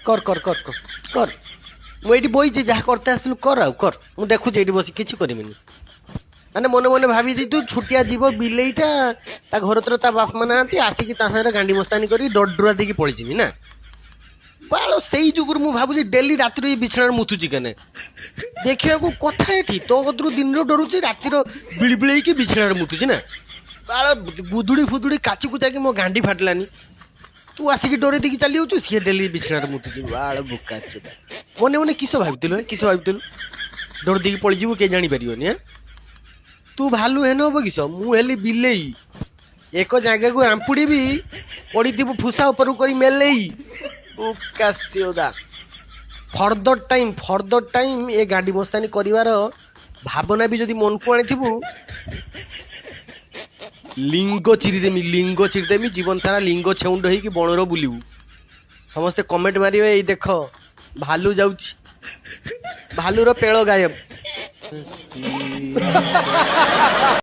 कर कर कर कर कर मुझे बही जहाँ करते आसलु कर आउ कर मु देखुଛି ଏଠି ବସି କିଛି କରିବିନି ମାନେ ମନେ ମନେ ଭାବିଛି ତୁ ଛୁଟିଆ ଯିବ ବିଲେଇଟା ତା ଘର ତୋର ତା ବାପା ମା ନାହାନ୍ତି ଆସିକି ତା ସାଙ୍ଗରେ ଗାଣ୍ଡି ମସ୍ତାନି କରି ଡରୁଆ ଦେଇକି ପଳେଇଯିବି ନା ବାଳ ସେଇ ଯୁଗରୁ ମୁଁ ଭାବୁଛି ଡେଲି ରାତିରେ ଏଇ ବିଛଣାରେ ମୁତୁଛି କେନେ ଦେଖିବାକୁ କଥା ଏଠି ତୋ କତରୁ ଦିନରୁ ଡରୁଛି ରାତିର ବିଳିବିଳି ହେଇକି ବିଛଣାରେ ମୁତୁଛି ନା ବାଳ ବୁଧୁଡ଼ି ଫୁଦୁଡ଼ି କାଚି କୁଚାକି ମୋ ଗାଣ୍ଡି ଫାଟିଲାନି ତୁ ଆସିକି ଡରେଇ ଦେଇକି ଚାଲି ଯାଉଛୁ ସିଏ ଡେଲି ବିଛଣାରେ ମୁତୁଛି ବାଳ ବୁକା ମନେ ମନେ କିସ ଭାବିଥିଲୁ କିସ ଭାବିଥିଲୁ ଡରି ଦେଇକି ପଳେଇଯିବୁ କେହି ଜାଣିପାରିବନି ହଁ तू भालू हेन हब किस मु हेली बिलेई एक जगह को आंपुड़ी पड़ी फुसा ऊपर कर मेले फर्दर टाइम ए गाड़ी मस्तानी कर भावना भी जदि मन को आनी लिंग चिरीदेमी जीवन सारा लिंग छेउंड हो बणर बुलू समस्ते कमेंट मारे देख भालू जाऊँ भालूर पेड़ गायब